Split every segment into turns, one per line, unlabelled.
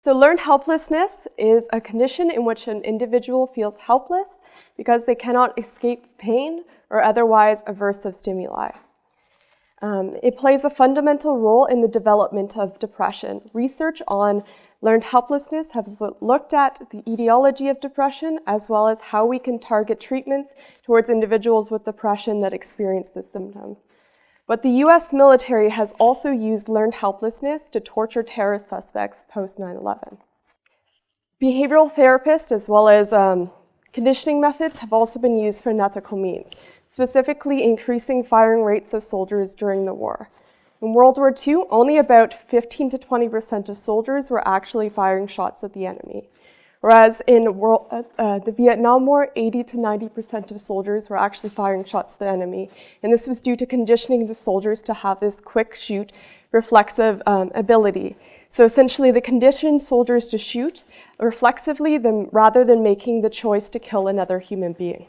So learned helplessness is a condition in which an individual feels helpless because they cannot escape pain or otherwise aversive stimuli. It plays a fundamental role in the development of depression. Research on learned helplessness has looked at the etiology of depression as well as how we can target treatments towards individuals with depression that experience this symptom. But the US military has also used learned helplessness to torture terrorist suspects post 9/11. Behavioral therapists as well as conditioning methods have also been used for unethical means, specifically increasing firing rates of soldiers during the war. In World War II, only about 15 to 20% of soldiers were actually firing shots at the enemy. Whereas in the Vietnam War, 80 to 90% of soldiers were actually firing shots at the enemy. And this was due to conditioning the soldiers to have this quick shoot reflexive ability. So essentially, they conditioned soldiers to shoot reflexively rather than making the choice to kill another human being.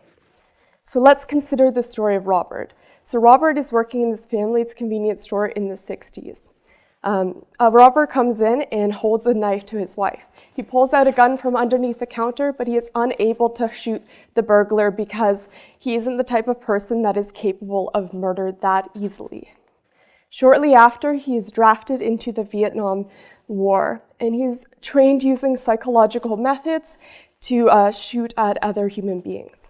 So let's consider the story of Robert. So Robert is working in his family's convenience store in the 60s. Robert comes in and holds a knife to his wife. He pulls out a gun from underneath the counter, but he is unable to shoot the burglar because he isn't the type of person that is capable of murder that easily. Shortly after, he is drafted into the Vietnam War, and he's trained using psychological methods to shoot at other human beings.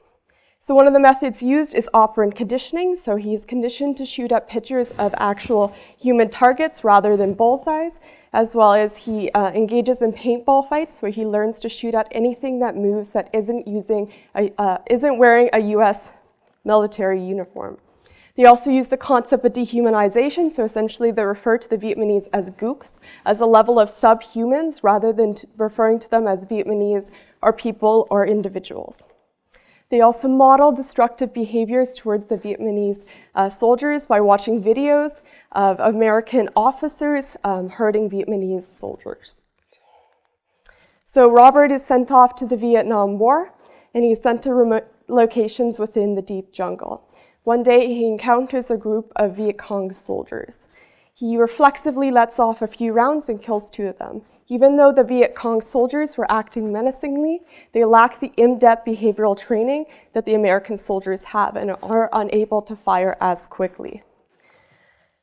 So one of the methods used is operant conditioning. So he's conditioned to shoot at pictures of actual human targets rather than bullseyes, as well as he engages in paintball fights where he learns to shoot at anything that moves that isn't wearing a US military uniform. They also use the concept of dehumanization, so essentially they refer to the Vietnamese as gooks, as a level of subhumans rather than referring to them as Vietnamese or people or individuals. They also model destructive behaviors towards the Vietnamese soldiers by watching videos of American officers hurting Vietnamese soldiers. So Robert is sent off to the Vietnam War, and he's sent to remote locations within the deep jungle. One day, he encounters a group of Viet Cong soldiers. He reflexively lets off a few rounds and kills 2 of them. Even though the Viet Cong soldiers were acting menacingly, they lack the in-depth behavioral training that the American soldiers have and are unable to fire as quickly.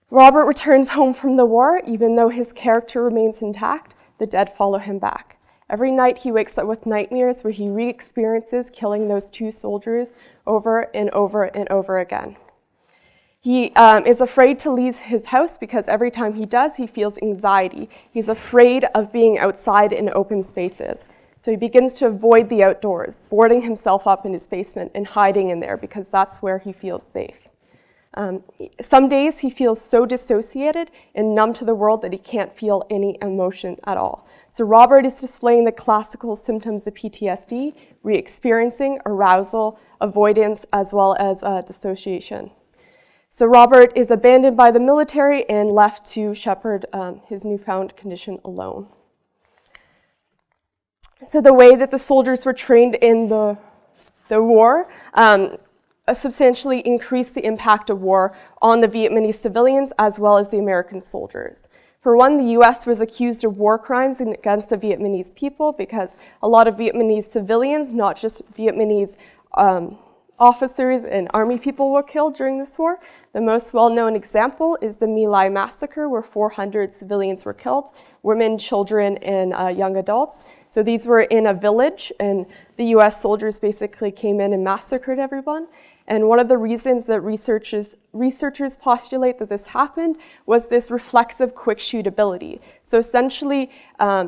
Robert returns home from the war. Even though his character remains intact, the dead follow him back. Every night he wakes up with nightmares where he re-experiences killing those 2 soldiers over and over and over again. He is afraid to leave his house because every time he does, he feels anxiety. He's afraid of being outside in open spaces. So he begins to avoid the outdoors, boarding himself up in his basement and hiding in there because that's where he feels safe. Some days he feels so dissociated and numb to the world that he can't feel any emotion at all. So Robert is displaying the classical symptoms of PTSD, re-experiencing, arousal, avoidance, as well as dissociation. So Robert is abandoned by the military and left to shepherd his newfound condition alone. So the way that the soldiers were trained in the war substantially increased the impact of war on the Vietnamese civilians as well as the American soldiers. For one, the US was accused of war crimes against the Vietnamese people because a lot of Vietnamese civilians, not just Vietnamese officers and army people, were killed during this war. The most well-known example is the My Lai massacre, where 400 civilians were killed, women, children, and young adults. So these were in a village, and the US soldiers basically came in and massacred everyone. And one of the reasons that researchers postulate that this happened was this reflexive quick shoot ability. So essentially,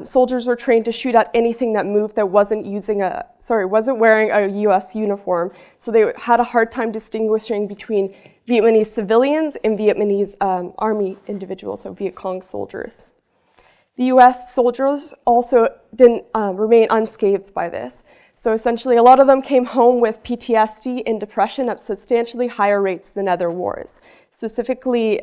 soldiers were trained to shoot at anything that moved that wasn't wearing a US uniform. So they had a hard time distinguishing between Vietnamese civilians and Vietnamese army individuals, so Viet Cong soldiers. The US soldiers also didn't remain unscathed by this. So essentially, a lot of them came home with PTSD and depression at substantially higher rates than other wars. Specifically,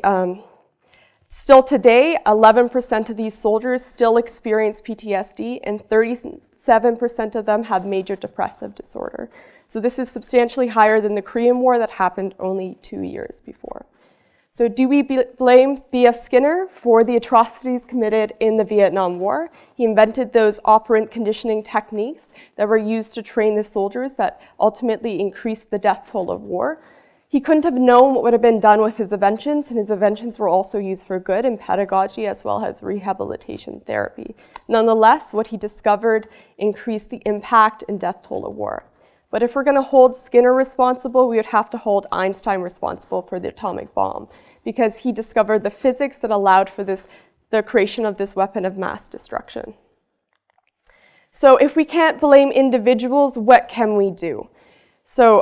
still today, 11% of these soldiers still experience PTSD, and 37% of them have major depressive disorder. So this is substantially higher than the Korean War that happened only 2 years before. So do we blame B.F. Skinner for the atrocities committed in the Vietnam War? He invented those operant conditioning techniques that were used to train the soldiers that ultimately increased the death toll of war. He couldn't have known what would have been done with his inventions, and his inventions were also used for good in pedagogy as well as rehabilitation therapy. Nonetheless, what he discovered increased the impact and death toll of war. But if we're going to hold Skinner responsible, we would have to hold Einstein responsible for the atomic bomb, because he discovered the physics that allowed for the creation of this weapon of mass destruction. So if we can't blame individuals, what can we do? So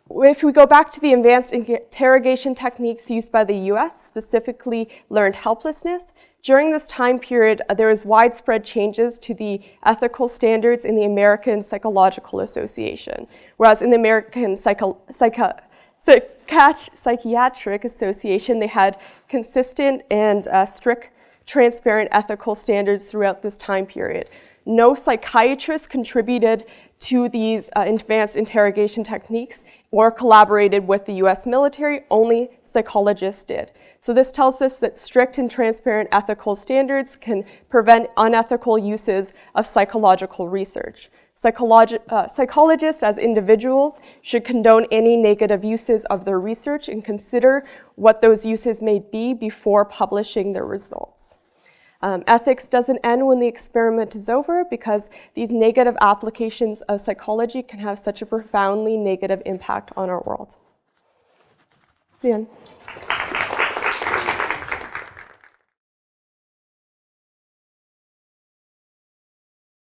if we go back to the advanced interrogation techniques used by the US, specifically learned helplessness, during this time period, there was widespread changes to the ethical standards in the American Psychological Association, whereas in the American Psychiatric Association, they had consistent and strict, transparent ethical standards throughout this time period. No psychiatrist contributed to these advanced interrogation techniques or collaborated with the US military, only psychologists did. So this tells us that strict and transparent ethical standards can prevent unethical uses of psychological research. Psychologists as individuals should condone any negative uses of their research and consider what those uses may be before publishing their results. Ethics doesn't end when the experiment is over, because these negative applications of psychology can have such a profoundly negative impact on our world. The end.